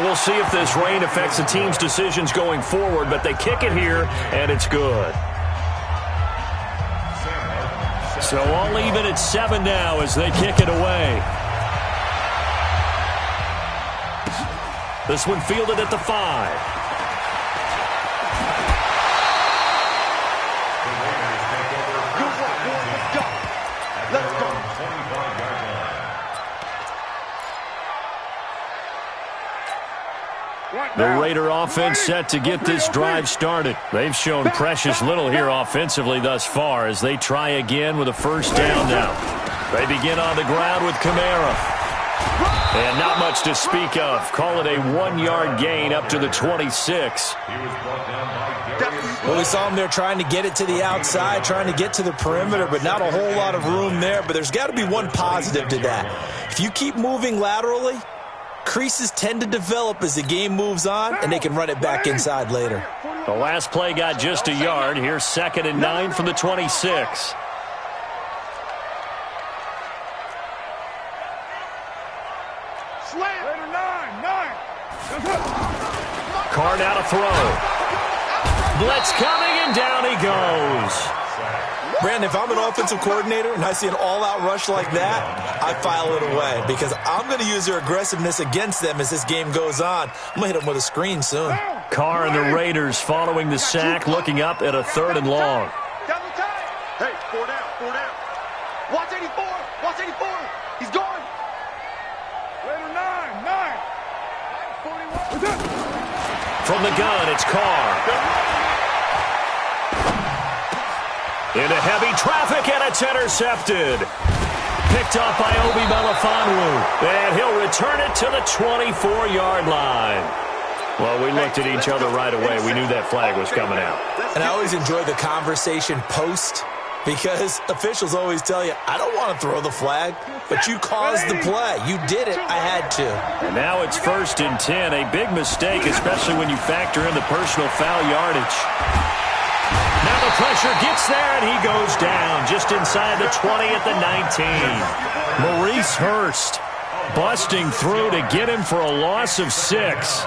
we'll see if this rain affects the team's decisions going forward, but they kick it here, and it's good. So all even at 7 now as they kick it away. This one fielded at the 5. The Raider offense set to get this drive started. They've shown precious little here offensively thus far as they try again with a first down now. They begin on the ground with Kamara. And not much to speak of. Call it a 1-yard gain up to the 26. Well, we saw him there trying to get it to the outside, trying to get to the perimeter, but not a whole lot of room there. But there's got to be one positive to that. If you keep moving laterally, creases tend to develop as the game moves on, and they can run it back inside later. The last play got just a yard. Here's 2nd and 9 from the 26. Carr now to throw. Blitz coming, and down he goes. Brandon, if I'm an offensive coordinator and I see an all-out rush like that, I file it away because I'm going to use their aggressiveness against them as this game goes on. I'm going to hit them with a screen soon. Carr and the Raiders following the sack, looking up at a 3rd and long. Hey, 4 down, 4 down. Watch 84, watch 84. He's going. Raider 9. 41. From the gun, it's Carr. Into heavy traffic, and it's intercepted. Picked off by Obi Melifonwu, and he'll return it to the 24-yard line. Well, we looked at each other right away. We knew that flag was coming out. And I always enjoy the conversation post because officials always tell you, I don't want to throw the flag, but you caused the play. You did it. I had to. And now it's 1st and 10. A big mistake, especially when you factor in the personal foul yardage. Now the pressure gets there, and he goes down just inside the 20 at the 19. Maurice Hurst busting through to get him for a loss of 6.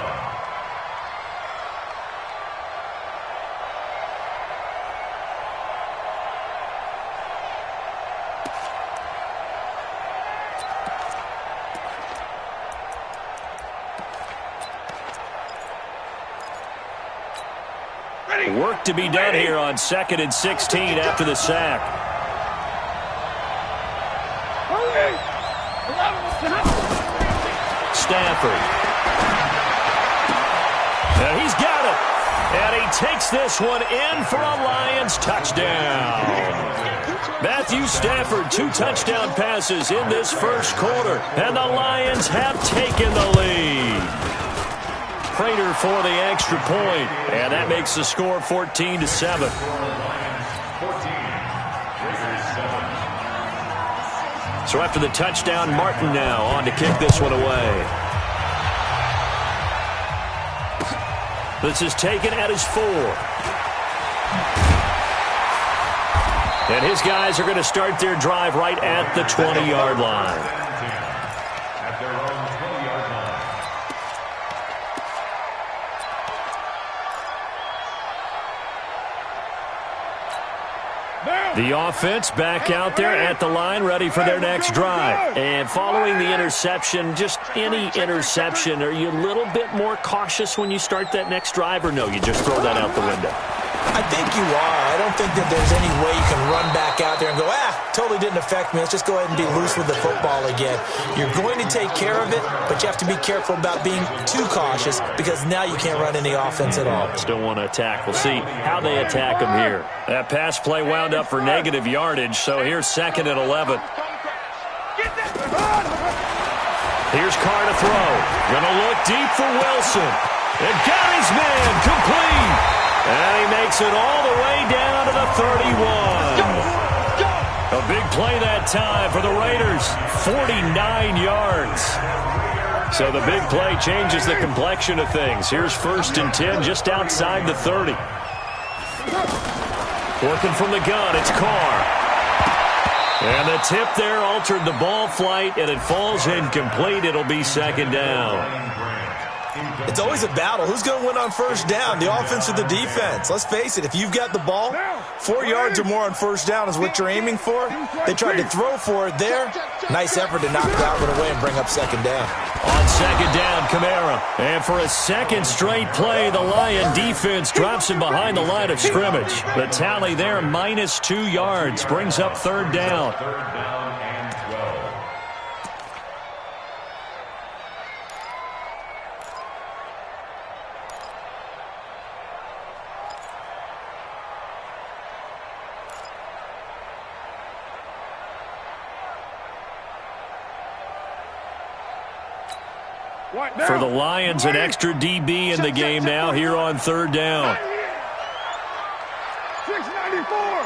Work to be done here on 2nd and 16 after the sack. Stafford. And he's got it. And he takes this one in for a Lions touchdown. Matthew Stafford, 2 touchdown passes in this first quarter. And the Lions have taken the lead. Prater for the extra point, and that makes the score 14-7. So after the touchdown, Martin now on to kick this one away. This is taken at his 4. And his guys are going to start their drive right at the 20-yard line. The offense back out there at the line, ready for their next drive. And following the interception, just any interception, are you a little bit more cautious when you start that next drive, or no, you just throw that out the window? I think you are. I don't think that there's any way you can run back out there and go, totally didn't affect me. Let's just go ahead and be loose with the football again. You're going to take care of it, but you have to be careful about being too cautious because now you can't run any offense at all. Still want to attack. We'll see how they attack them here. That pass play wound up for negative yardage, so here's 2nd and 11. Here's Carr to throw. Gonna look deep for Wilson. And got his man complete. And he makes it all the way down to the 31. A big play that time for the Raiders. 49 yards. So the big play changes the complexion of things. Here's 1st and 10 just outside the 30. Working from the gun, it's Carr. And the tip there altered the ball flight, and it falls incomplete. It'll be 2nd down. It's always a battle. Who's going to win on first down, the offense or the defense? Let's face it, if you've got the ball, 4 yards or more on first down is what you're aiming for. They tried to throw for it there. Nice effort to knock that one away and bring up second down. On second down, Kamara. And for a second straight play, the Lion defense drops him behind the line of scrimmage. The tally there, -2 yards, brings up third down. For the Lions, an extra DB in the game now here on third down. 694.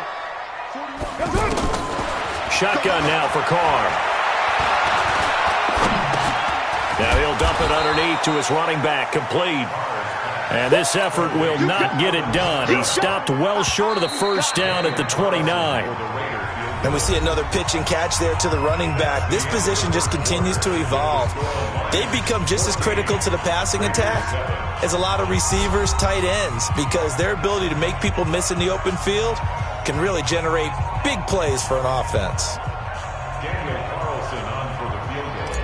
Shotgun now for Carr. Now he'll dump it underneath to his running back, complete. And this effort will not get it done. He stopped well short of the first down at the 29. And we see another pitch and catch there to the running back. This position just continues to evolve. They've become just as critical to the passing attack as a lot of receivers, tight ends, because their ability to make people miss in the open field can really generate big plays for an offense. Daniel Carlson on for the field goal.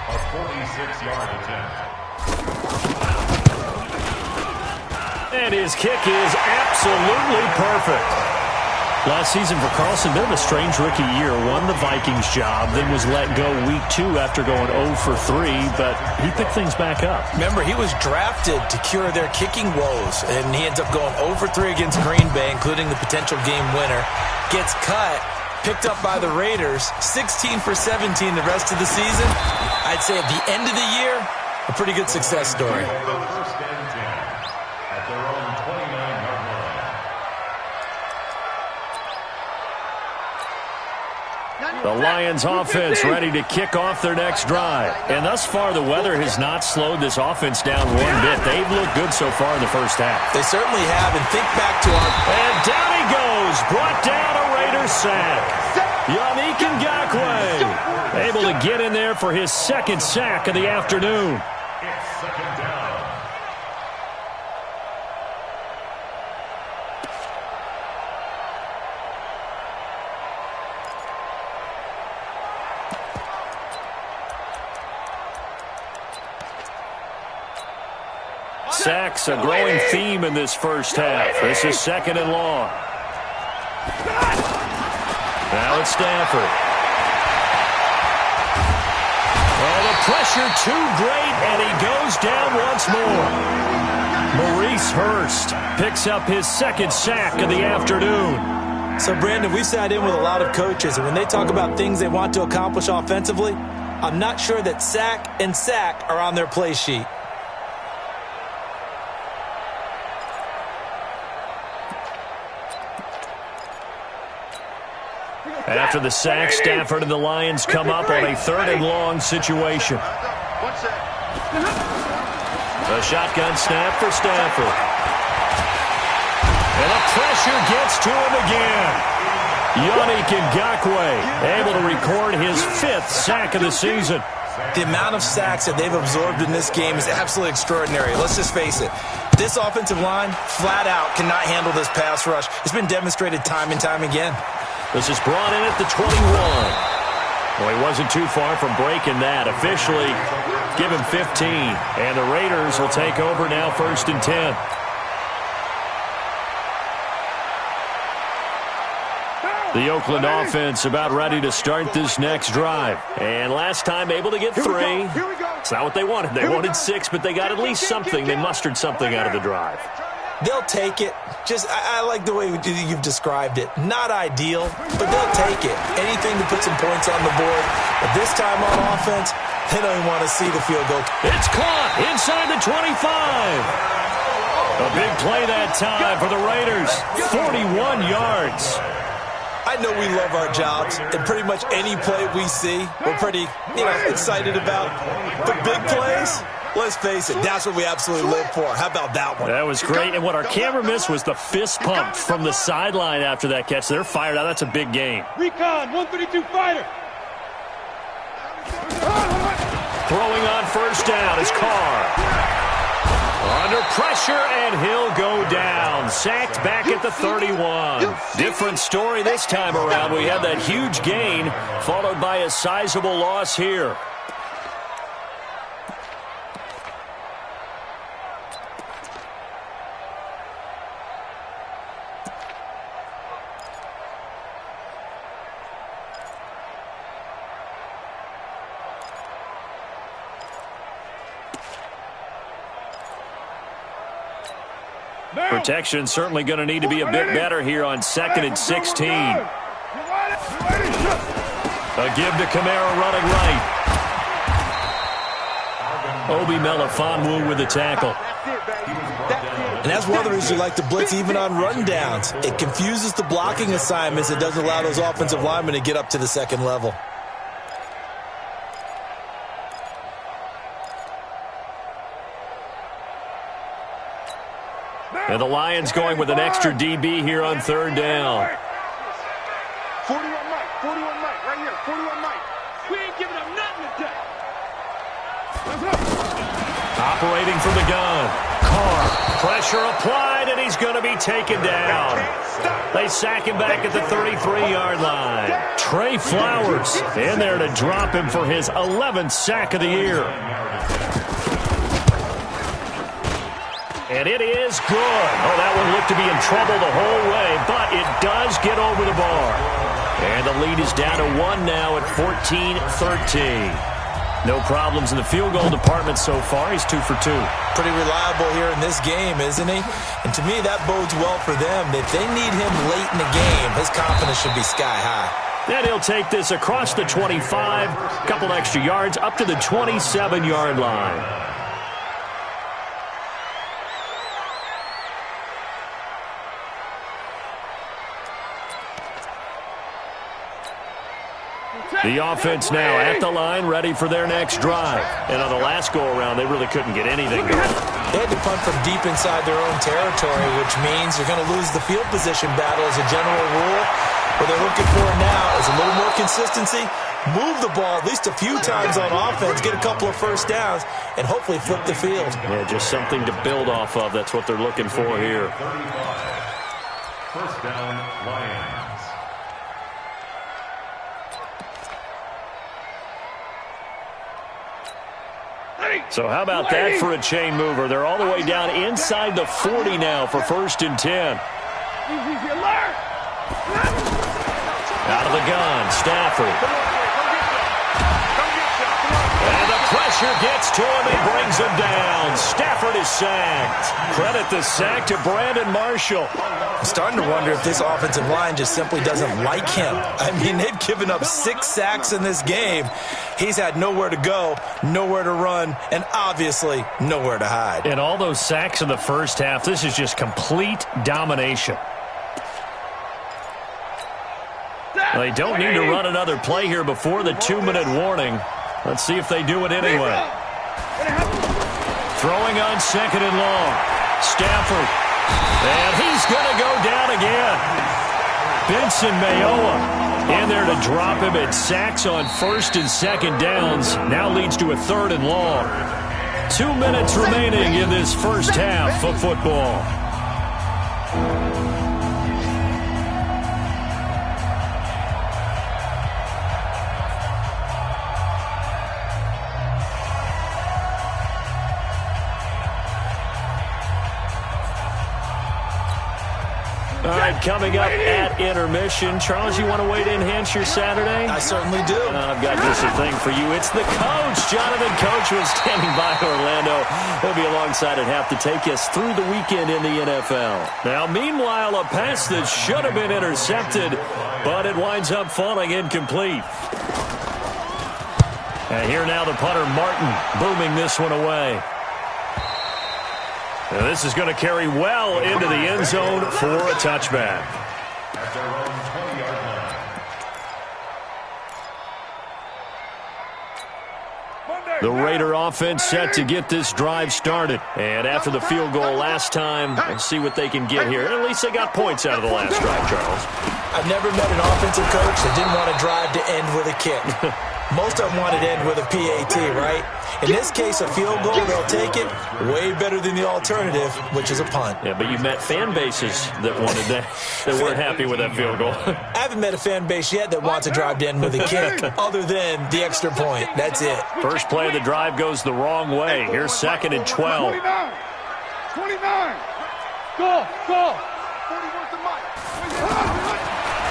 A 46-yard attempt. And his kick is absolutely perfect. Last season for Carlson, bit of a strange rookie year. Won the Vikings job, then was let go week 2 after going 0 for 3, but he picked things back up. Remember, he was drafted to cure their kicking woes, and he ends up going 0 for 3 against Green Bay, including the potential game winner. Gets cut, picked up by the Raiders, 16 for 17 the rest of the season. I'd say at the end of the year, a pretty good success story. First and 10 at their own 29-yard line. The Lions offense ready to kick off their next drive. And thus far, the weather has not slowed this offense down one bit. They've looked good so far in the first half. They certainly have, and think back to our... And down he goes. Brought down a Raiders sack. Yannick Ngakoue able to get in there for his second sack of the afternoon. It's second down. Sacks, a growing theme in this first half. This is second and long. Now it's Stafford. Oh, the pressure too great, and he goes down once more. Maurice Hurst picks up his second sack of the afternoon. So, Brandon, we've sat in with a lot of coaches, and when they talk about things they want to accomplish offensively, I'm not sure that sack and sack are on their play sheet. After the sack, Stafford and the Lions come up on a third and long situation. A shotgun snap for Stafford. And the pressure gets to him again. Yannick Ngakoue able to record his 5th sack of the season. The amount of sacks that they've absorbed in this game is absolutely extraordinary. Let's just face it. This offensive line, flat out, cannot handle this pass rush. It's been demonstrated time and time again. This is brought in at the 21. Well, he wasn't too far from breaking that. Officially, give him 15. And the Raiders will take over now, first and 10. The Oakland offense about ready to start this next drive. And last time able to get 3. It's not what they wanted. They wanted 6, but they got at least something. They mustered something out of the drive. They'll take it. I like the way you've described it. Not ideal, but they'll take it. Anything to put some points on the board. But this time on offense, they don't even want to see the field goal. It's caught inside the 25. A big play that time for the Raiders. 41 yards. I know we love our jobs, and pretty much any play we see, we're pretty, excited about. But big plays, let's face it, that's what we absolutely live for. How about that one? That was great, and what our camera missed was the fist pump from the sideline after that catch. They're fired out. That's a big game. Recon, 132 fighter. Throwing on first down is Carr. Under pressure, and he'll go down. Sacked back at the 31. Different story this time around. We had that huge gain, followed by a sizable loss here. Protection certainly going to need to be a bit better here on 2nd and 16. A give to Kamara running right. Obi Melifonwu with the tackle. And that's one of the reasons you like to blitz even on rundowns. It confuses the blocking assignments. It doesn't allow those offensive linemen to get up to the second level. And the Lions going with an extra DB here on 3rd down. 41 Mike, 41 Mike, right here, 41 Mike. We ain't giving up nothing today. Operating from the gun. Carr, pressure applied, and he's going to be taken down. They sack him back at the 33-yard line. Trey Flowers in there to drop him for his 11th sack of the year. And it is good. Oh, that one looked to be in trouble the whole way, but it does get over the bar. And the lead is down to 1 now at 14-13. No problems in the field goal department so far. He's 2 for 2. Pretty reliable here in this game, isn't he? And to me, that bodes well for them. If they need him late in the game, his confidence should be sky high. Then he'll take this across the 25, a couple extra yards, up to the 27-yard line. The offense now at the line, ready for their next drive. And on the last go-around, they really couldn't get anything going. They had to punt from deep inside their own territory, which means you're going to lose the field position battle as a general rule. What they're looking for now is a little more consistency, move the ball at least a few times on offense, get a couple of first downs, and hopefully flip the field. Yeah, just something to build off of. That's what they're looking for here. First down, Lions. So how about that for a chain mover? They're all the way down inside the 40 now for 1st and 10. Out of the gun, Stafford. And the pressure gets to him and brings him down. Stafford is sacked. Credit the sack to Brandon Marshall. I'm starting to wonder if this offensive line just simply doesn't like him. I mean, they've given up 6 sacks in this game. He's had nowhere to go, nowhere to run, and obviously nowhere to hide. And all those sacks in the first half, this is just complete domination. They don't need to run another play here before the 2-minute warning. Let's see if they do it anyway. Throwing on 2nd and long. Stafford. And he's going to go down again. Benson Mayowa in there to drop him. At sacks on 1st and 2nd downs. Now leads to a 3rd and long. 2 minutes remaining in this first half of football. All right, coming up at intermission. Charles, you want to wait to enhance your Saturday? I certainly do. I've got just a thing for you. It's the coach, Jonathan Coachman, standing by Orlando. He'll be alongside at half to take us through the weekend in the NFL. Now, meanwhile, a pass that should have been intercepted, but it winds up falling incomplete. And here now the punter, Martin, booming this one away. And this is going to carry well into the end zone for a touchback. At their own 20-yard line. The Raider offense set to get this drive started. And after the field goal last time, we'll see what they can get here. At least they got points out of the last drive, Charles. I've never met an offensive coach that didn't want to drive to end with a kick. Most of them want it to end with a PAT, right? In this case, a field goal, they'll take it. Way better than the alternative, which is a punt. Yeah, but you met fan bases that wanted that, that weren't happy with that field goal. I haven't met a fan base yet that wants to drive to end with a kick, other than the extra point. That's it. First play of the drive goes the wrong way. Here's 2nd and 12. 29. Go.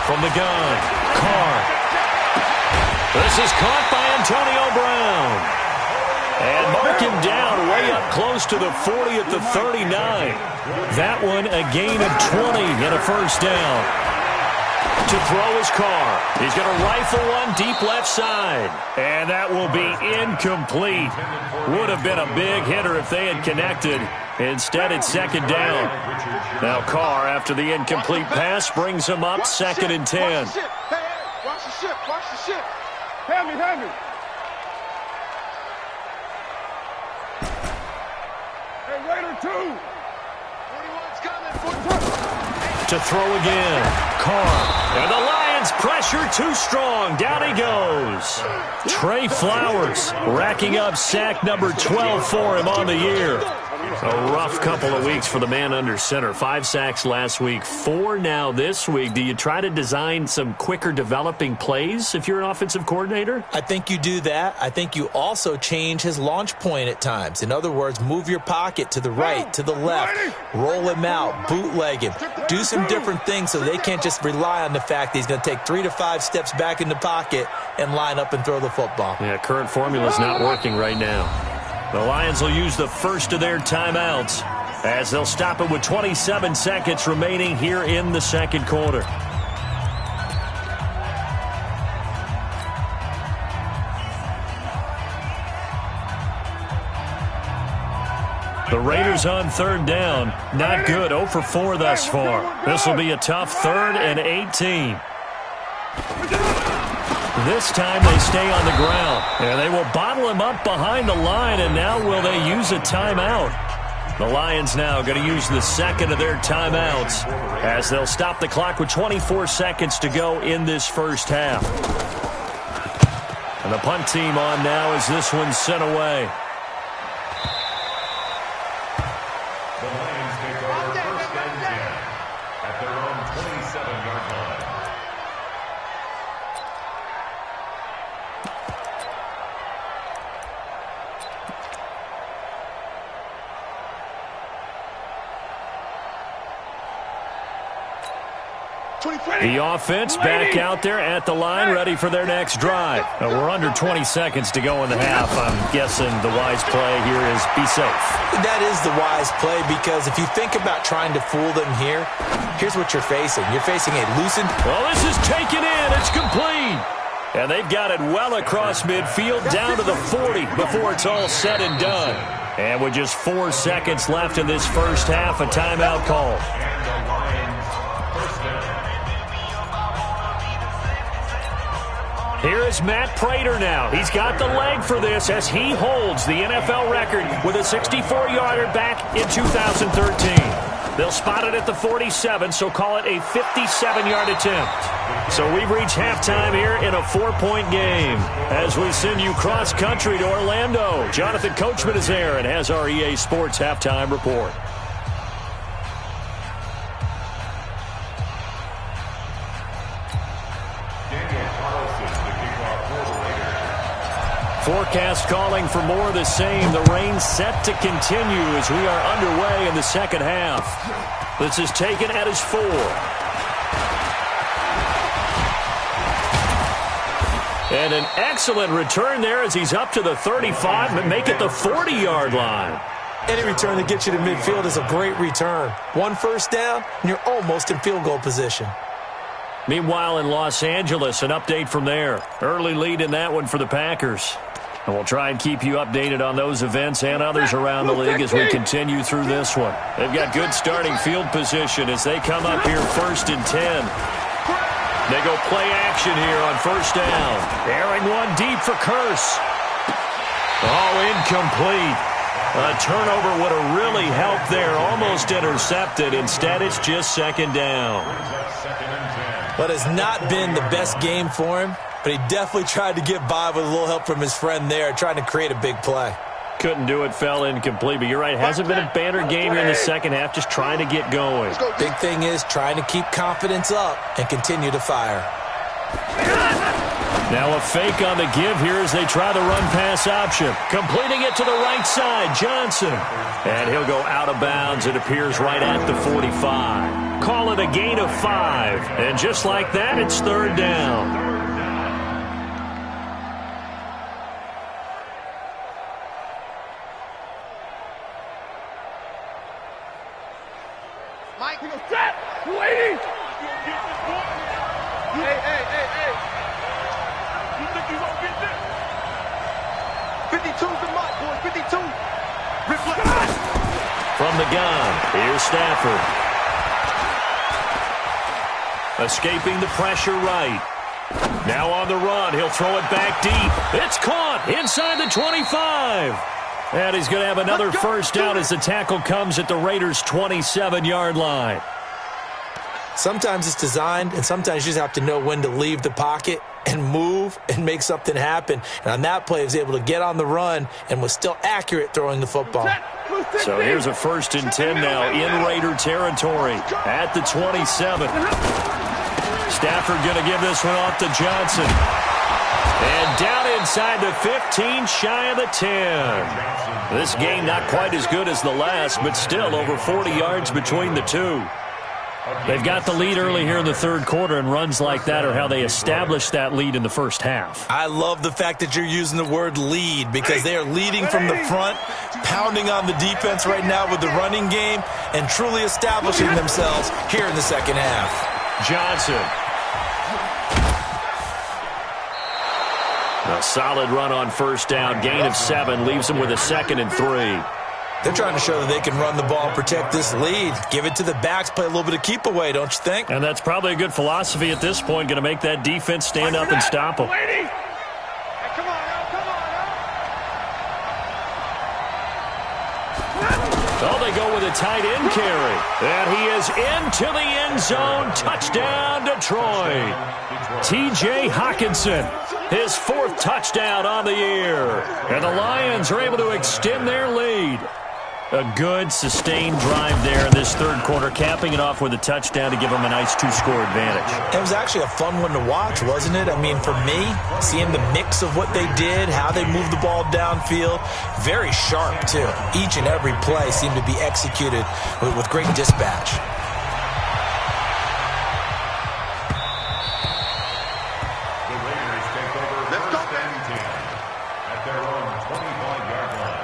From the gun, Carr. This is caught by Antonio Brown. And mark him down way up close to the 40 at the 39. That one a gain of 20 and a first down. To throw his Carr. He's going to rifle one deep left side. And that will be incomplete. Would have been a big hitter if they had connected. Instead, it's 2nd down. Now Carr, after the incomplete pass, brings him up 2nd and 10. Watch the ship. Hand me. Hey, Raider 2. 41's coming. To throw again. Carr. And the Lions pressure too strong. Down he goes. Trey Flowers racking up sack number 12 for him on the year. A rough couple of weeks for the man under center. 5 sacks last week, 4 now this week. Do you try to design some quicker developing plays if you're an offensive coordinator? I think you do that. I think you also change his launch point at times. In other words, move your pocket to the right, to the left, roll him out, bootleg him. Do some different things so they can't just rely on the fact that he's going to take 3 to 5 steps back in the pocket and line up and throw the football. Yeah, current formula is not working right now. The Lions will use the first of their timeouts as they'll stop it with 27 seconds remaining here in the second quarter. The Raiders on 3rd down. Not good. 0 for 4 thus far. This will be a tough 3rd and 18. This time they stay on the ground. And they will bottle him up behind the line, and now will they use a timeout? The Lions now going to use the 2nd of their timeouts as they'll stop the clock with 24 seconds to go in this first half. And the punt team on now as this one's sent away. The Lions take over 1st and 10 at their own 27-yard line. The offense back out there at the line, ready for their next drive. We're under 20 seconds to go in the half. I'm guessing the wise play here is be safe. That is the wise play, because if you think about trying to fool them here, here's what you're facing. You're facing a loosened... Well, this is taken in. It's complete. And they've got it well across midfield down to the 40 before it's all said and done. And with just 4 seconds left in this first half, a timeout call. Here is Matt Prater now. He's got the leg for this as he holds the NFL record with a 64-yarder back in 2013. They'll spot it at the 47, so call it a 57-yard attempt. So we've reached halftime here in a 4-point game. As we send you cross-country to Orlando, Jonathan Coachman is there and has our EA Sports halftime report. Forecast calling for more of the same. The rain set to continue as we are underway in the second half. This is taken at his 4. And an excellent return there as he's up to the 35, but make it the 40-yard line. Any return that gets you to midfield is a great return. 1 first down, and you're almost in field goal position. Meanwhile, in Los Angeles, an update from there. Early lead in that one for the Packers. And we'll try and keep you updated on those events and others around the league as we continue through this one. They've got good starting field position as they come up here 1st and 10. They go play action here on 1st down. Airing one deep for Curse. Oh, incomplete. A turnover would have really helped there. Almost intercepted. Instead, it's just 2nd down. But it's not been the best game for him. but he definitely tried to get by with a little help from his friend there, trying to create a big play. Couldn't do it, fell incomplete, but you're right. Hasn't been a banner game here in the second half, just trying to get going. Big thing is trying to keep confidence up and continue to fire. Now a fake on the give here as they try the run-pass option. Completing it to the right side, Johnson. And he'll go out of bounds. It appears right at the 45. Call it a gain of 5. And just like that, it's third down. Mike, set! Lady! Hey. You think you gonna get this? 52's the mark, boys. 52. Reflect. From the gun, here's Stafford. Escaping the pressure right. Now on the run, he'll throw it back deep. It's caught inside the 25. And he's going to have another first down as the tackle comes at the Raiders' 27-yard line. Sometimes it's designed, and sometimes you just have to know when to leave the pocket and move and make something happen. And on that play, he was able to get on the run and was still accurate throwing the football. So here's a 1st and 10 now in Raider territory at the 27. Stafford going to give this one off to Johnson. And down inside the 15, shy of the 10. This game not quite as good as the last, but still over 40 yards between the two. They've got the lead early here in the third quarter, and runs like that are how they established that lead in the first half. I love the fact that you're using the word lead because they are leading from the front, pounding on the defense right now with the running game, and truly establishing themselves here in the second half. Johnson. A solid run on first down. Gain of 7 leaves them with a 2nd and 3. They're trying to show that they can run the ball and protect this lead. Give it to the backs, play a little bit of keep away, don't you think? And that's probably a good philosophy at this point, going to make that defense stand up and stop them. Hey, come on, Oh, they go with a tight end carry. And he is into the end zone. Touchdown, Detroit. T.J. Hockenson, his 4th touchdown on the year. And the Lions are able to extend their lead. A good, sustained drive there in this third quarter, capping it off with a touchdown to give them a nice 2-score advantage. It was actually a fun one to watch, wasn't it? I mean, for me, seeing the mix of what they did, how they moved the ball downfield, very sharp, too. Each and every play seemed to be executed with great dispatch. The Raiders take over first and 10 at their own 25-yard line.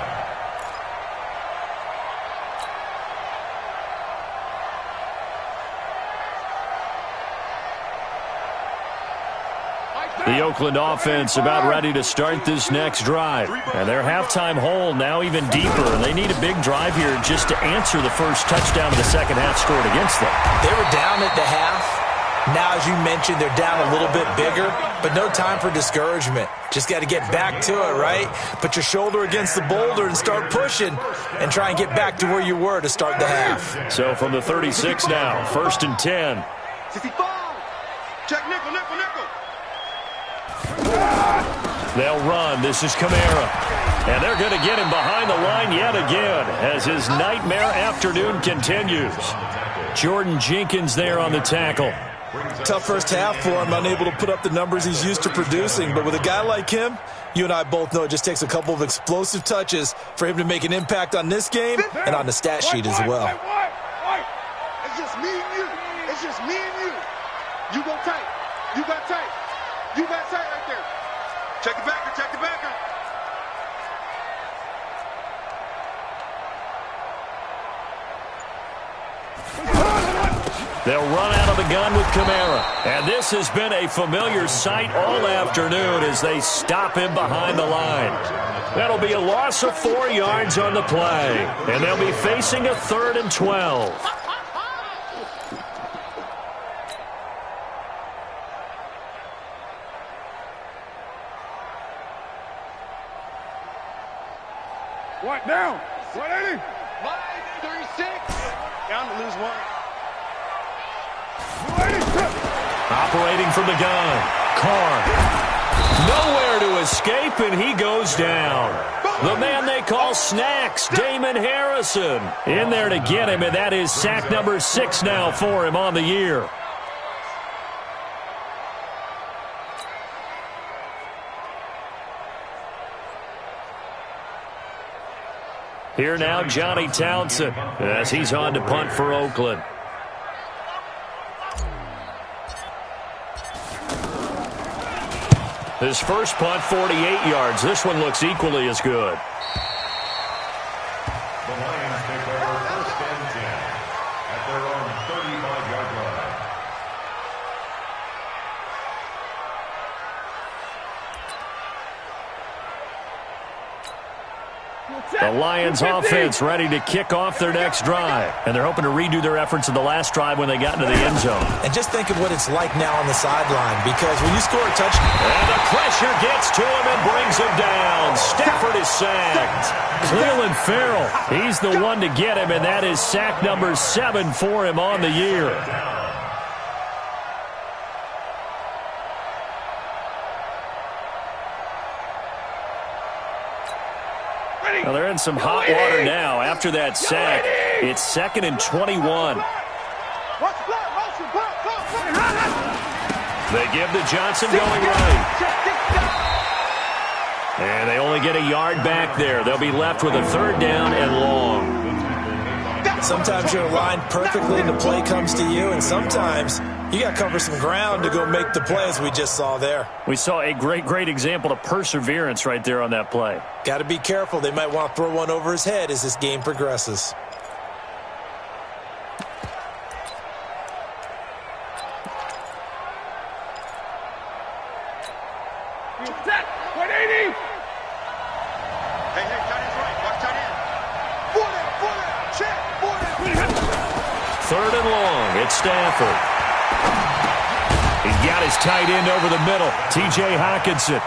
The Oakland offense about ready to start this next drive. And their halftime hole now even deeper. And they need a big drive here just to answer the first touchdown of the second half scored against them. They were down at the half. Now, as you mentioned, they're down a little bit bigger, but no time for discouragement. Just got to get back to it, right? Put your shoulder against the boulder and start pushing and try and get back to where you were to start the half. So from the 36 now, 1st and 10. 65. Check nickel. They'll run. This is Kamara. And they're going to get him behind the line yet again as his nightmare afternoon continues. Jordan Jenkins there on the tackle. Tough first half for him, unable to put up the numbers he's used to producing. But with a guy like him, you and I both know it just takes a couple of explosive touches for him to make an impact on this game and on the stat sheet as well. It's just me and you. It's just me and you. You go tight. You got tight. You got tight right there. Check the backer. Check the backer. They'll run out of the gun with Kamara. And this has been a familiar sight all afternoon as they stop him behind the line. That'll be a loss of 4 yards on the play. And they'll be facing a 3rd and 12. What down? 180. 36. Down to lose 1. Operating from the gun, Carr. Nowhere to escape, and he goes down. The man they call Snacks, Damon Harrison, in there to get him, and that is sack number 6 now for him on the year. Here now, Johnny Townsend, as he's on to punt for Oakland. His first punt, 48 yards. This one looks equally as good. The Lions take over 1st and 10 at their own 35-yard line. The Lions offense ready to kick off their next drive. And they're hoping to redo their efforts in the last drive when they got into the end zone. And just think of what it's like now on the sideline, because when you score a touchdown... And the pressure gets to him and brings him down. Stafford is sacked. Cleveland Farrell, he's the one to get him, and that is sack number 7 for him on the year. Well, they're in some hot water now after that sack. It's 2nd and 21. They give to Johnson going right. And they only get a yard back there. They'll be left with a 3rd down and long. Sometimes you're aligned perfectly and the play comes to you, and sometimes you got to cover some ground to go make the play, as we just saw there. We saw a great example of perseverance right there on that play. Got to be careful. They might want to throw one over his head as this game progresses. Third and long, it's Stafford. He's got his tight end over the middle, T.J. Hockenson.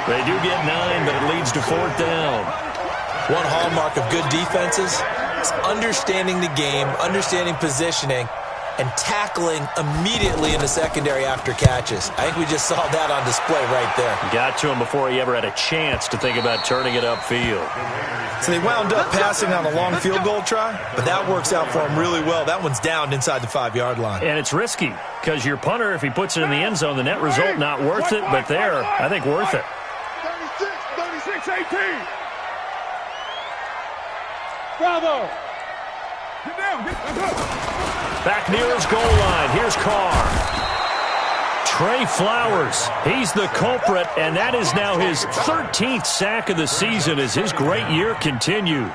They do get 9, but it leads to 4th down. One hallmark of good defenses is understanding the game, understanding positioning, and tackling immediately in the secondary after catches. I think we just saw that on display right there. Got to him before he ever had a chance to think about turning it upfield. So they wound up passing on a long field goal try, but that works out for him really well. That one's down inside the 5-yard line. And it's risky because your punter, if he puts it in the end zone, the net result not worth it, but there, I think worth it. 36-18. Bravo. Get down. Back near his goal line. Here's Carr. Trey Flowers, he's the culprit, and that is now his 13th sack of the season as his great year continues.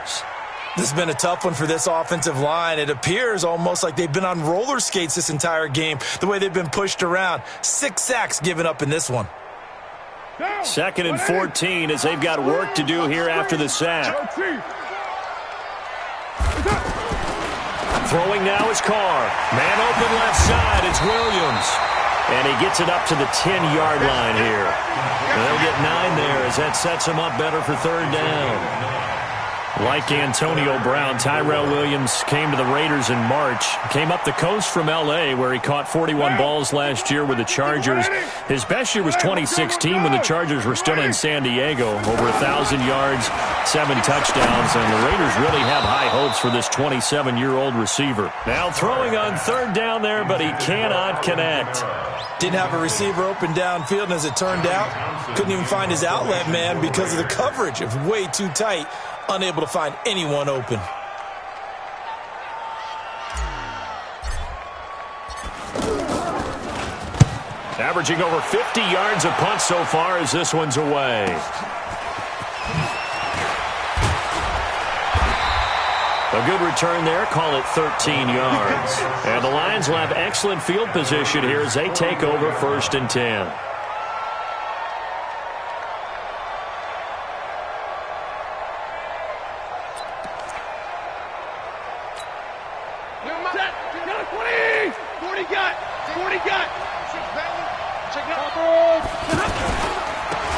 This has been a tough one for this offensive line. It appears almost like they've been on roller skates this entire game, the way they've been pushed around. 6 sacks given up in this one. 2nd and 14 as they've got work to do here after the sack. Throwing now is Carr. Man open left side, it's Williams. And he gets it up to the 10-yard line here. And they'll get 9 there as that sets him up better for 3rd down. Like Antonio Brown, Tyrell Williams came to the Raiders in March. Came up the coast from L.A. where he caught 41 balls last year with the Chargers. His best year was 2016 when the Chargers were still in San Diego. Over 1,000 yards, 7 touchdowns, and the Raiders really have high hopes for this 27-year-old receiver. Now throwing on 3rd down there, but he cannot connect. Didn't have a receiver open downfield, and as it turned out, couldn't even find his outlet man because of the coverage. It was way too tight. Unable to find anyone open. Averaging over 50 yards a punt so far as this one's away. A good return there, call it 13 yards. And the Lions will have excellent field position here as they take over 1st and 10.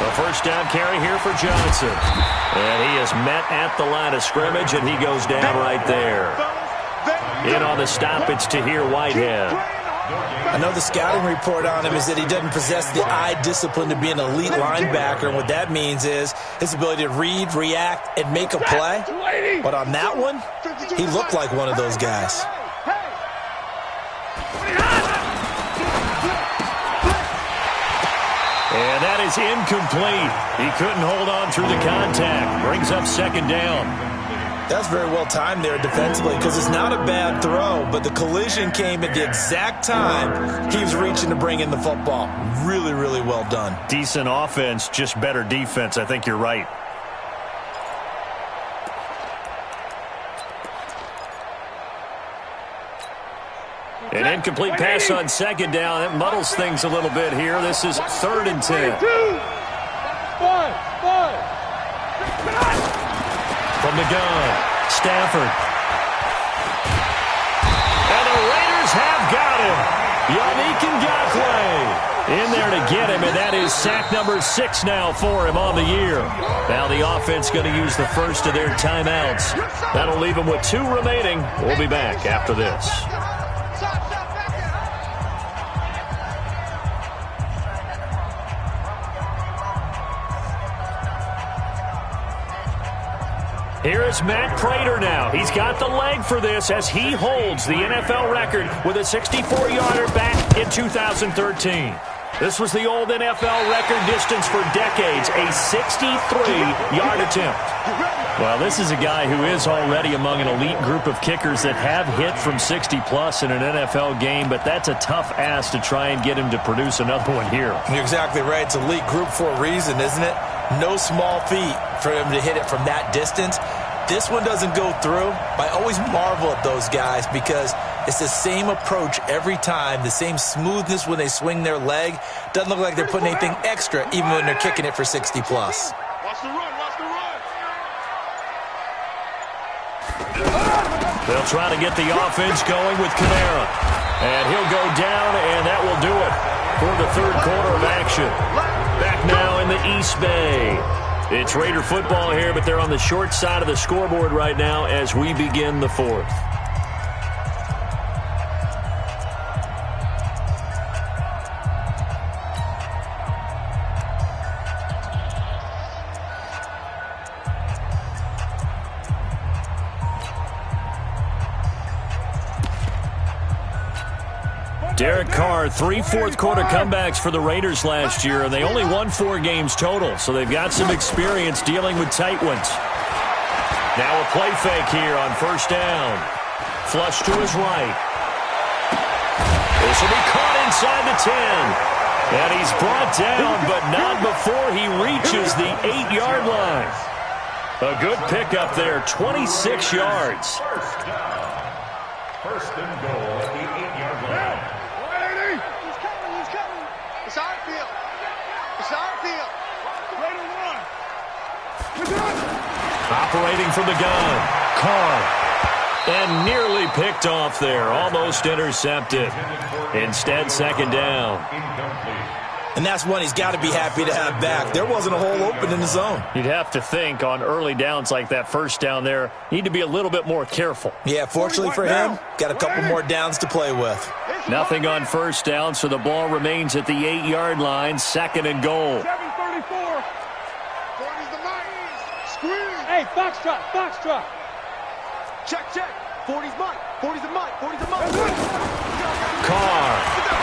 A first down carry here for Johnson. And he is met at the line of scrimmage, and he goes down right there. In on the stop, it's Tahir Whitehead. I know the scouting report on him is that he doesn't possess the eye discipline to be an elite linebacker, and what that means is his ability to read, react, and make a play. But on that one, he looked like one of those guys. And that is incomplete. He couldn't hold on through the contact. Brings up second down. That's very well timed there defensively because it's not a bad throw, but the collision came at the exact time he was reaching to bring in the football. Really, really well done. Decent offense, just better defense. I think you're right. An incomplete pass on second down. That muddles things a little bit here. This is 3rd and 10. From the gun, Stafford. And the Raiders have got him. Yannick Ngakoue in there to get him, and that is sack number 6 now for him on the year. Now the offense going to use the first of their timeouts. That'll leave them with 2 remaining. We'll be back after this. Here is Matt Prater now. He's got the leg for this as he holds the NFL record with a 64-yarder back in 2013. This was the old NFL record distance for decades, a 63-yard attempt. Well, this is a guy who is already among an elite group of kickers that have hit from 60-plus in an NFL game, but that's a tough ask to try and get him to produce another one here. You're exactly right. It's elite group for a reason, isn't it? No small feat for him to hit it from that distance. This one doesn't go through. I always marvel at those guys because it's the same approach every time, the same smoothness when they swing their leg. Doesn't look like they're putting anything extra even when they're kicking it for 60-plus. Watch the run, watch the run. They'll try to get the offense going with Kamara. And he'll go down, and that will do it for the 3rd quarter of action. Back now in the East Bay. It's Raider football here, but they're on the short side of the scoreboard right now as we begin the 4th. Derek Carr, 3 fourth-quarter comebacks for the Raiders last year, and they only won 4 games total, so they've got some experience dealing with tight ones. Now a play fake here on 1st down. Flush to his right. This will be caught inside the 10. And he's brought down, but not before he reaches the 8-yard line. A good pickup there, 26 yards. First and goal at the 8-yard line. It's our field. It's our field. Raider 1. Operating from the gun, Carr. And nearly picked off there. Almost intercepted. Instead, 2nd down. And that's one he's got to be happy to have back. There wasn't a hole open in the zone. You'd have to think on early downs like that 1st down there, need to be a little bit more careful. Yeah, fortunately for him, got a couple more downs to play with. Nothing on 1st down, so the ball remains at the 8-yard line, 2nd and goal. 734. 40's the mark. Squeeze. Hey, Foxtrot. Check. 40's mark. 40's the mark. 40's the mark. Carr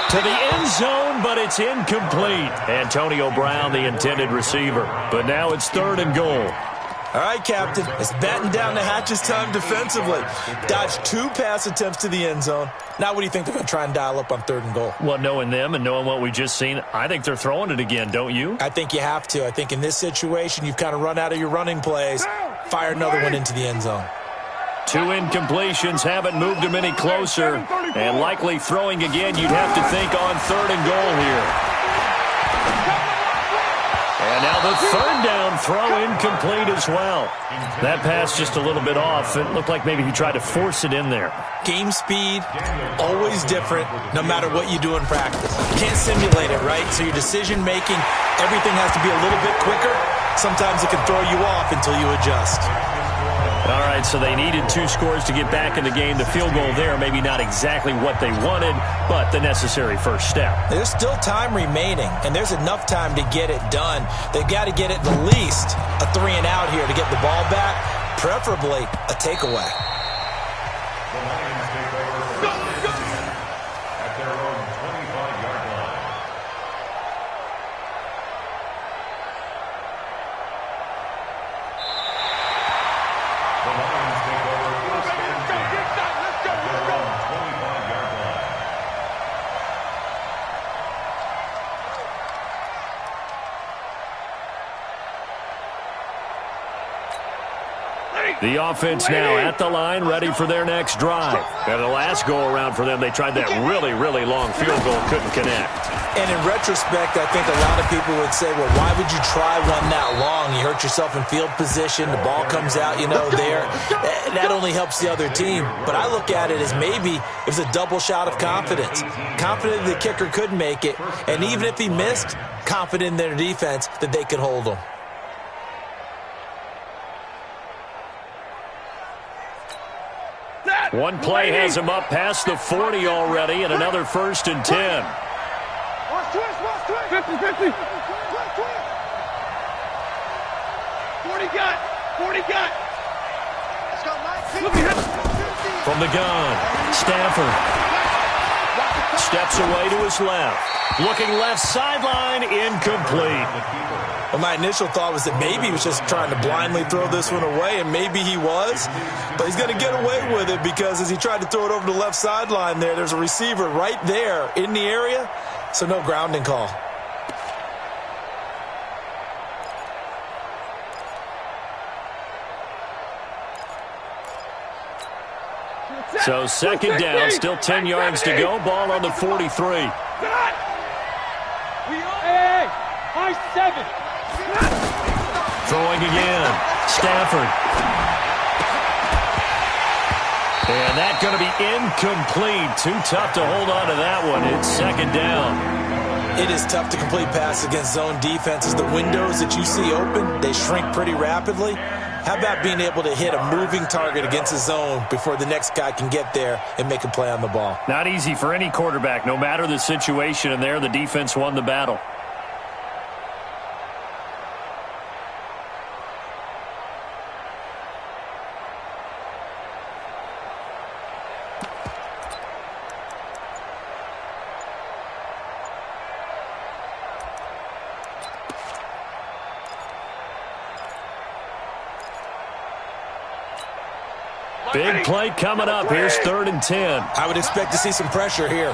to the end zone, but it's incomplete. Antonio Brown, the intended receiver. But now it's 3rd and goal. All right, Captain. It's batten down the hatches time defensively. Dodged 2 pass attempts to the end zone. Now what do you think they're going to try and dial up on 3rd and goal? Well, knowing them and knowing what we just seen, I think they're throwing it again, don't you? I think you have to. I think in this situation, you've kind of run out of your running plays. Fire another one into the end zone. 2 incompletions haven't moved him any closer. And likely throwing again, you'd have to think on 3rd and goal here. And now the 3rd down throw incomplete as well. That pass just a little bit off. It looked like maybe he tried to force it in there. Game speed, always different, no matter what you do in practice. You can't simulate it, right? So your decision-making, everything has to be a little bit quicker. Sometimes it can throw you off until you adjust. All right, so they needed 2 scores to get back in the game. The field goal there, maybe not exactly what they wanted, but the necessary first step. There's still time remaining, and there's enough time to get it done. They've got to get at the least a 3 and out here to get the ball back, preferably a takeaway. The Lions take over at their own 25-yard line. The Lions take over first and 10 at their own 25-yard line. The offense now at the line, ready for their next drive. And the last go-around for them, they tried that really, really long field goal, couldn't connect. And in retrospect, I think a lot of people would say, well, why would you try one that long? You hurt yourself in field position. The ball comes out, there. That only helps the other team. But I look at it as maybe it was a double shot of confidence. Confident the kicker could make it. And even if he missed, confident in their defense that they could hold him. One play has him up past the 40 already, and another 1st and 10. Watch twist. 50. 40 got. Let's go, Mike. From the gun, Stafford steps away to his left. Looking left sideline, incomplete. Well, my initial thought was that maybe he was just trying to blindly throw this one away, and maybe he was. But he's going to get away with it because as he tried to throw it over the left sideline there's a receiver right there in the area, so no grounding call. So 2nd down, still 10 yards to go. Ball on the 43. High 7. Throwing again. Stafford. And that's going to be incomplete. Too tough to hold on to that one. It's 2nd down. It is tough to complete passes against zone defenses. The windows that you see open, they shrink pretty rapidly. How about being able to hit a moving target against a zone before the next guy can get there and make a play on the ball? Not easy for any quarterback, no matter the situation, and there the defense won the battle. Big play coming up. Here's 3rd and 10. I would expect to see some pressure here.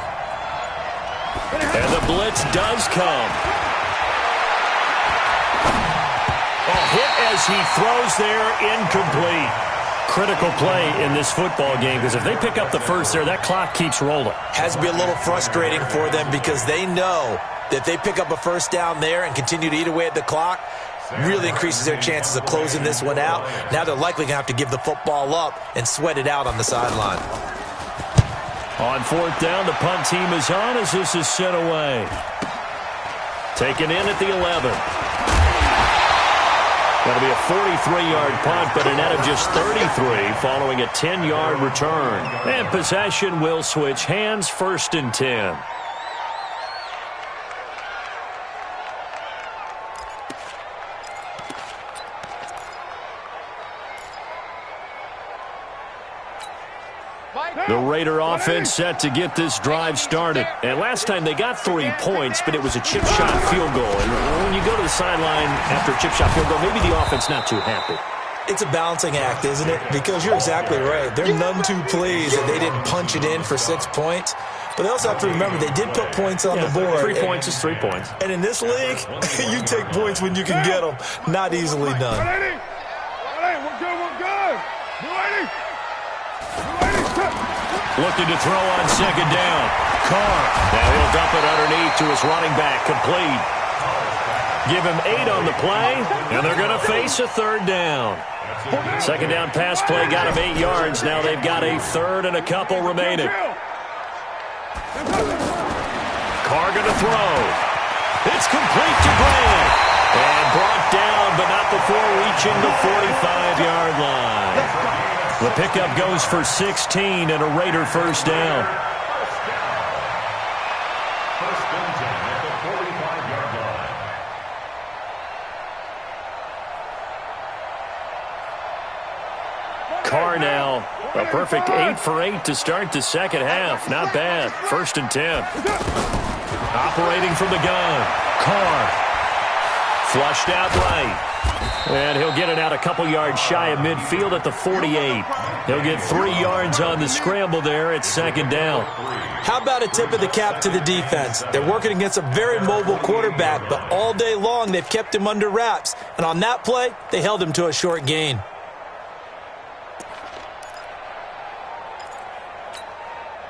And the blitz does come. A hit as he throws there, incomplete. Critical play in this football game because if they pick up the first there, that clock keeps rolling. Has to be a little frustrating for them because they know that if they pick up a 1st down there and continue to eat away at the clock, really increases their chances of closing this one out. Now they're likely going to have to give the football up and sweat it out on the sideline. On 4th down, the punt team is on as this is sent away. Taken in at the 11. That'll be a 43-yard punt, but a net of just 33 following a 10-yard return. And possession will switch hands, 1st and 10. The Raider offense set to get this drive started. And last time they got 3 points, but it was a chip shot field goal. And when you go to the sideline after a chip shot field goal, maybe the offense not too happy. It's a balancing act, isn't it? Because you're exactly right. They're none too pleased that they didn't punch it in for 6 points. But they also have to remember they did put points on the board. 3 points is 3 points. And in this league, you take points when you can get them. Not easily done. Looking to throw on 2nd down. Carr. Now he'll dump it underneath to his running back. Complete. Give him 8 on the play, and they're going to face a 3rd down. 2nd down pass play got him 8 yards. Now they've got a 3rd and a couple remaining. Carr going to throw. It's complete to Grant. And brought down, but not before reaching the 45-yard line. The pickup goes for 16 and a Raider first down. First and 10 at the 45-yard line. Carr now, a perfect 8 for 8 to start the second half. Not bad. First and 10. Operating from the gun. Carr. Flushed out right. And he'll get it out a couple yards shy of midfield at the 48. He'll get 3 yards on the scramble there at second down. How about a tip of the cap to the defense? They're working against a very mobile quarterback, but all day long they've kept him under wraps. And on that play, they held him to a short gain.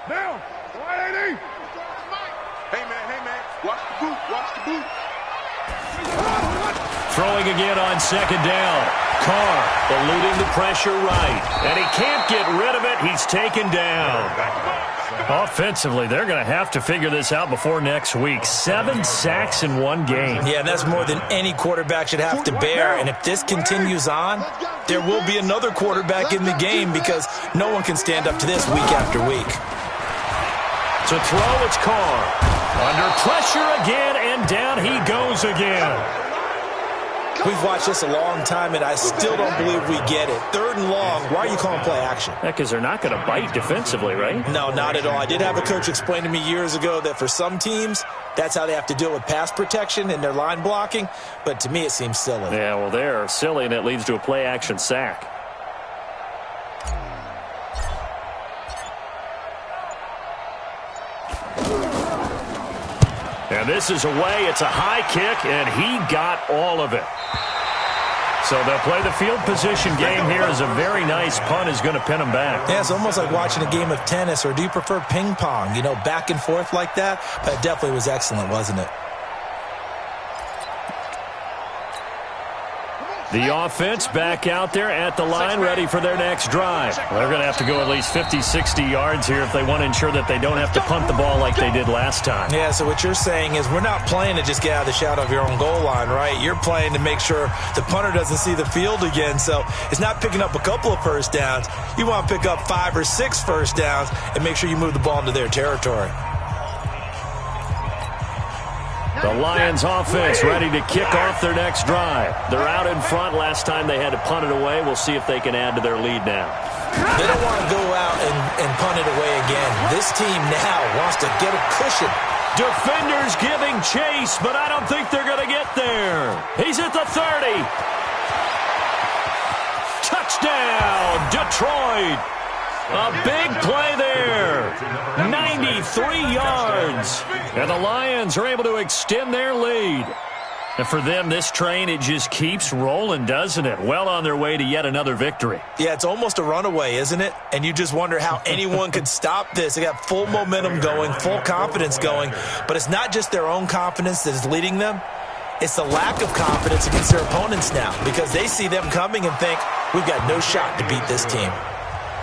Down. Hey, man. Watch the boot. Watch the boot. Throwing again on second down. Carr eluding the pressure right. And he can't get rid of it. He's taken down. Offensively, they're going to have to figure this out before next week. 7 sacks in one game. Yeah, and that's more than any quarterback should have to bear. And if this continues on, there will be another quarterback in the game because no one can stand up to this week after week. To throw, it's Carr. Under pressure again, and down he goes again. We've watched this a long time, and I still don't believe we get it. 3rd and long, why are you calling play action? Because they're not going to bite defensively, right? No, not at all. I did have a coach explain to me years ago that for some teams, that's how they have to deal with pass protection and their line blocking, but to me it seems silly. Yeah, well, they're silly, and it leads to a play action sack. And this is away. It's a high kick, and he got all of it. So they'll play the field position game here as a very nice punt is going to pin them back. Yeah, it's almost like watching a game of tennis, or do you prefer ping pong? You know, back and forth like that? But it definitely was excellent, wasn't it? The offense back out there at the line, ready for their next drive. They're going to have to go at least 50, 60 yards here if they want to ensure that they don't have to punt the ball like they did last time. Yeah, so what you're saying is we're not playing to just get out of the shadow of your own goal line, right? You're playing to make sure the punter doesn't see the field again. So it's not picking up a couple of first downs. You want to pick up 5 or 6 first downs and make sure you move the ball into their territory. The Lions offense ready to kick off their next drive. They're out in front. Last time they had to punt it away. We'll see if they can add to their lead now. They don't want to go out and punt it away again. This team now wants to get a cushion. Defenders giving chase, but I don't think they're going to get there. He's at the 30. Touchdown, Detroit. A big play there. 93 yards. And the Lions are able to extend their lead. And for them, this train, it just keeps rolling, doesn't it? Well on their way to yet another victory. Yeah, it's almost a runaway, isn't it? And you just wonder how anyone could stop this. They got full momentum going, full confidence going. But it's not just their own confidence that is leading them. It's the lack of confidence against their opponents now because they see them coming and think, we've got no shot to beat this team.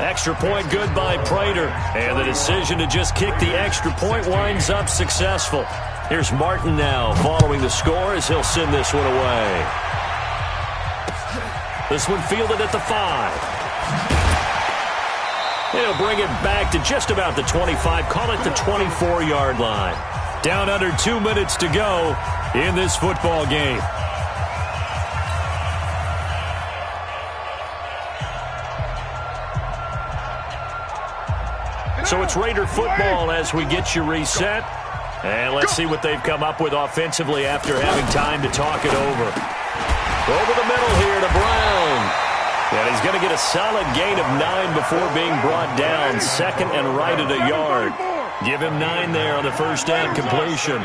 Extra point good by Prater. And the decision to just kick the extra point winds up successful. Here's Martin now following the score as he'll send this one away. This one fielded at the 5. He'll bring it back to just about the 25. Call it the 24-yard line. Down under 2 minutes to go in this football game. So it's Raider football as we get you reset. And let's see what they've come up with offensively after having time to talk it over. Over the middle here to Brown. And he's going to get a solid gain of 9 before being brought down. Second and right at a yard. Give him 9 there on the first down completion.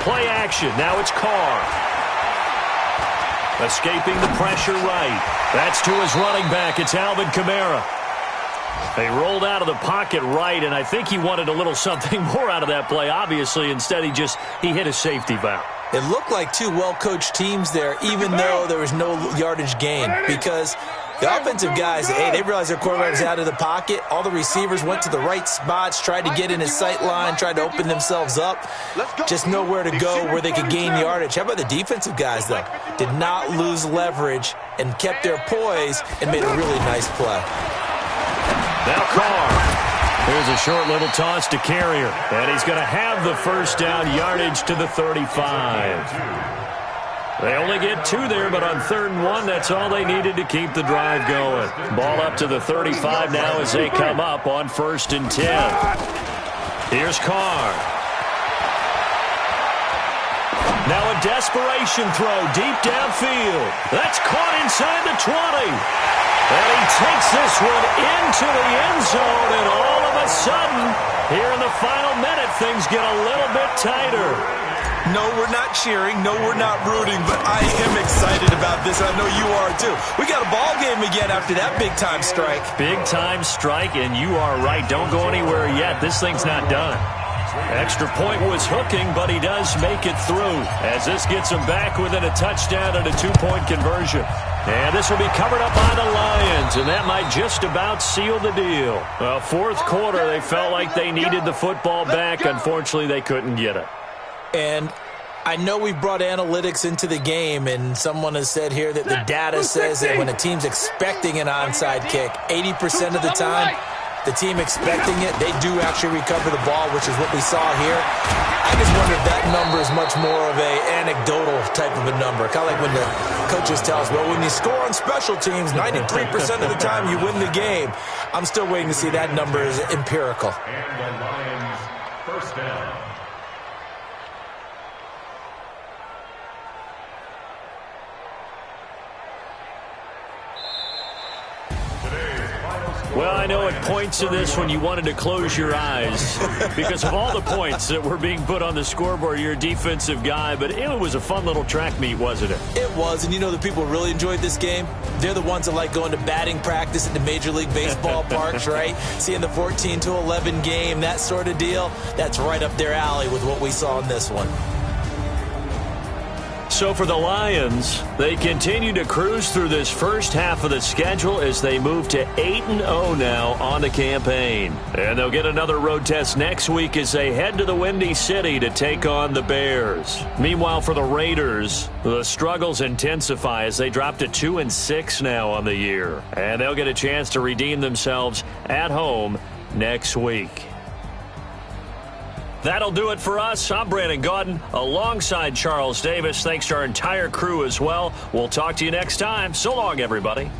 Play action. Now it's Carr. Escaping the pressure right. That's to his running back. It's Alvin Kamara. They rolled out of the pocket right, and I think he wanted a little something more out of that play. Obviously, instead he hit a safety valve. It looked like two well-coached teams there, even though there was no yardage gain, because the offensive guys, hey, they realized their quarterback was out of the pocket. All the receivers went to the right spots, tried to get in his sight line, tried to open themselves up. Just nowhere to go where they could gain yardage. How about the defensive guys, though? Did not lose leverage and kept their poise and made a really nice play. Now Carr. Here's a short little toss to Carrier. And he's going to have the first down, yardage to the 35. They only get 2 there, but on 3rd and 1, that's all they needed to keep the drive going. Ball up to the 35 now as they come up on 1st and 10. Here's Carr. Now a desperation throw deep downfield. That's caught inside the 20. And he takes this one into the end zone, and all of a sudden, here in the final minute, things get a little bit tighter. No, we're not cheering. No, we're not rooting, but I am excited about this. I know you are, too. We got a ball game again after that big-time strike. Big-time strike, and you are right. Don't go anywhere yet. This thing's not done. Extra point was hooking, but he does make it through, as this gets him back within a touchdown and a 2-point conversion. And this will be covered up by the Lions, and that might just about seal the deal. Well, 4th quarter, they felt like they needed the football back. Unfortunately, they couldn't get it. And I know we brought analytics into the game, and someone has said here that the data says that when a team's expecting an onside kick, 80% of the time, the team expecting it, they do actually recover the ball, which is what we saw here. I just wonder if that number is much more of a anecdotal type of a number. Kind of like when the coaches tell us, well, when you score on special teams, 93% of the time you win the game. I'm still waiting to see that number is empirical. And the Lions, first down. Well, I know it points to this when you wanted to close your eyes because of all the points that were being put on the scoreboard. You're a defensive guy, but it was a fun little track meet, wasn't it? It was, and you know the people really enjoyed this game? They're the ones that like going to batting practice at the Major League Baseball parks, right? Seeing the 14-11 game, that sort of deal. That's right up their alley with what we saw in this one. So for the Lions, they continue to cruise through this first half of the schedule as they move to 8-0 now on the campaign. And they'll get another road test next week as they head to the Windy City to take on the Bears. Meanwhile, for the Raiders, the struggles intensify as they drop to 2-6 now on the year. And they'll get a chance to redeem themselves at home next week. That'll do it for us. I'm Brandon Gaudin alongside Charles Davis. Thanks to our entire crew as well. We'll talk to you next time. So long, everybody.